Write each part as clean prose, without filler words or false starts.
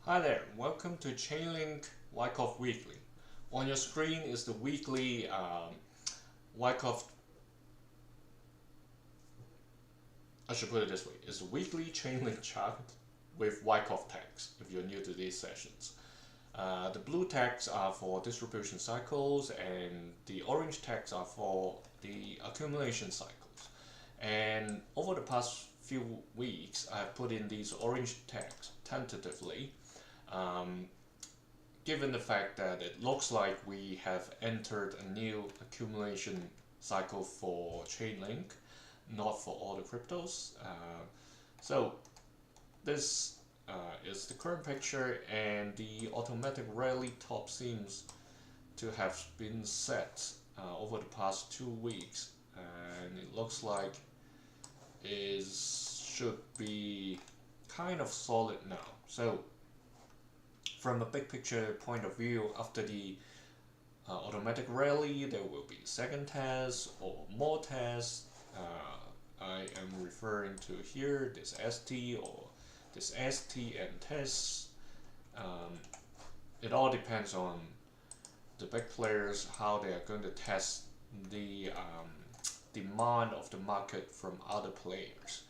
Hi there, welcome to Chainlink Wyckoff Weekly. On your screen is the weekly Wyckoff, I should put it this way, it's a weekly Chainlink chart with Wyckoff tags if you're new to these sessions. The blue tags are for distribution cycles and the orange tags are for the accumulation cycles. And over the past few weeks, I've put in these orange tags tentatively. Given the fact that it looks like we have entered a new accumulation cycle for Chainlink, not for all the cryptos. So this is the current picture, and the automatic rally top seems to have been set over the past 2 weeks, and it looks like it should be kind of solid now. So from a big picture point of view, after the automatic rally, there will be second test or more tests. I am referring to here this ST or this ST and tests. It all depends on the big players, how they are going to test the demand of the market from other players.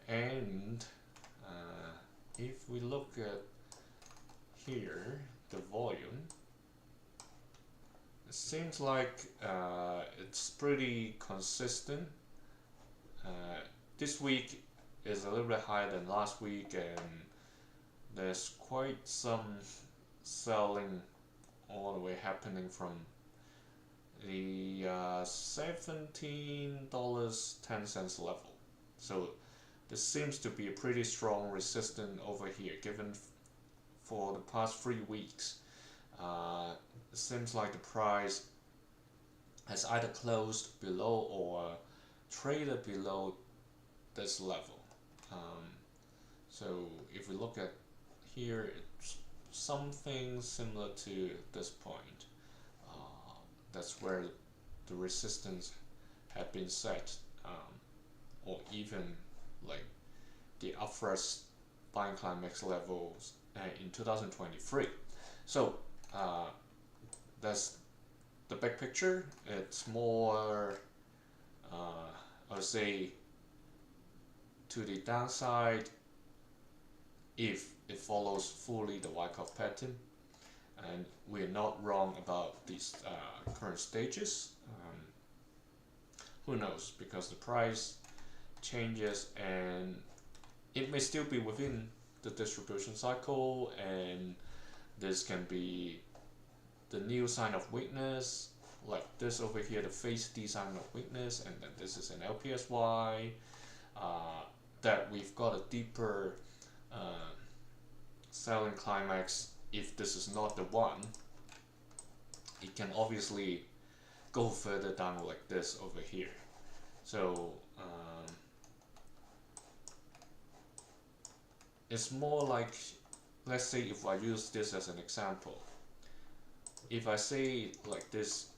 And if we look at here, the volume, it seems like it's pretty consistent. This week is a little bit higher than last week, and there's quite some selling all the way happening from the $17.10 level. So this seems to be a pretty strong resistance over here, given for the past 3 weeks. It seems like the price has either closed below or traded below this level. So if we look at here, it's something similar to this point. That's where the resistance had been set, or even like the upward buying climax levels in 2023. So that's the big picture. It's more I would say to the downside if it follows fully the Wyckoff pattern, and we're not wrong about these current stages. Who knows, because the price changes and it may still be within the distribution cycle, and this can be the new sign of weakness, like this over here, the phase D sign of weakness, and then this is an LPSY, that we've got a deeper selling climax. If this is not the one, it can obviously go further down like this over here. So it's more like, let's say if I use this as an example, if I say like this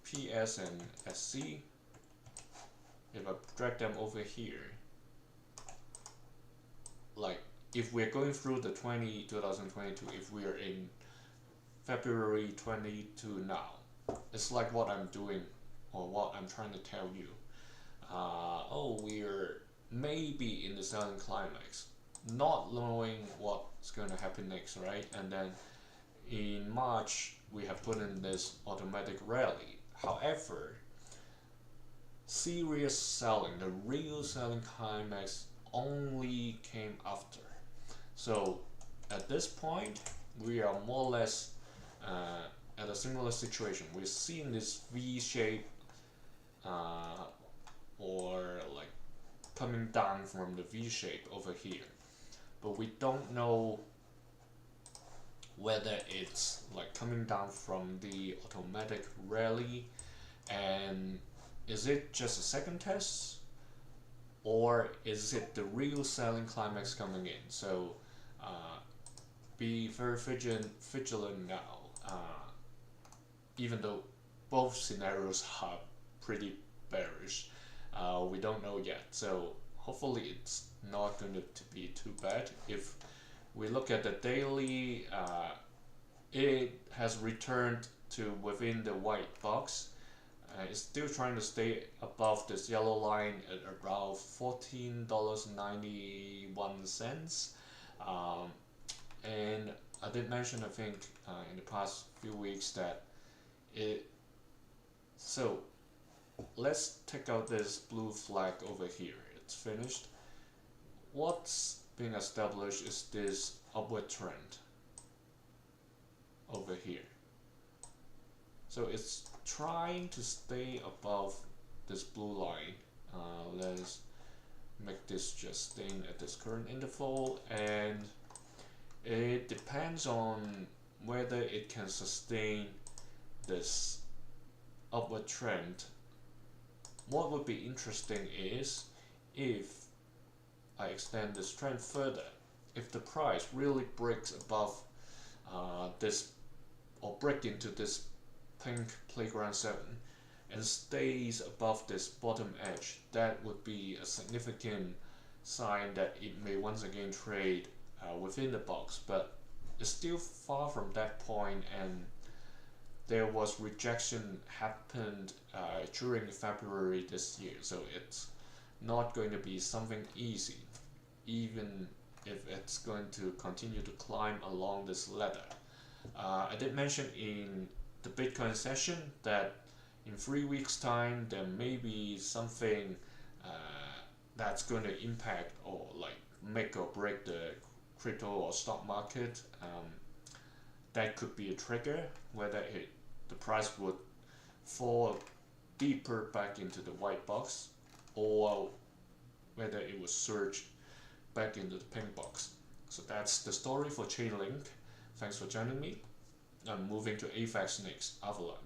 PS and SC, if I drag them over here, like if we're going through the 2022, if we are in February 22 now, it's like what I'm doing or what I'm trying to tell you. Oh, we're maybe in the selling climax, not knowing what's going to happen next, right? And then in March we have put in this automatic rally. However, serious selling, the real selling climax only came after. So at this point we are more or less at a similar situation. We're seeing this V shape or like coming down from the V shape over here, but we don't know whether it's like coming down from the automatic rally, and is it just a second test, or is it the real selling climax coming in? So be very vigilant now, even though both scenarios are pretty bearish. We don't know yet, so hopefully it's not going to be too bad if we look at the daily, it has returned to within the white box. It's still trying to stay above this yellow line at around $14.91. And I did mention, I think, in the past few weeks that it. So let's take out this blue flag over here. It's finished. What's being established is this upward trend over here. So it's trying to stay above this blue line. Let's make this just staying at this current interval, and it depends on whether it can sustain this upward trend. What would be interesting is if I extend this trend further, if the price really breaks above this, or break into this pink playground 7 and stays above this bottom edge, that would be a significant sign that it may once again trade within the box, but it's still far from that point, and there was rejection happened during February this year, so it's not going to be something easy, even if it's going to continue to climb along this ladder. I did mention in the Bitcoin session that in 3 weeks time there may be something that's going to impact or like make or break the crypto or stock market. That could be a trigger, whether the price would fall deeper back into the white box, or whether it would surge back into the pink box. So that's the story for Chainlink. Thanks for joining me. I'm moving to AFAX next, Avalanche.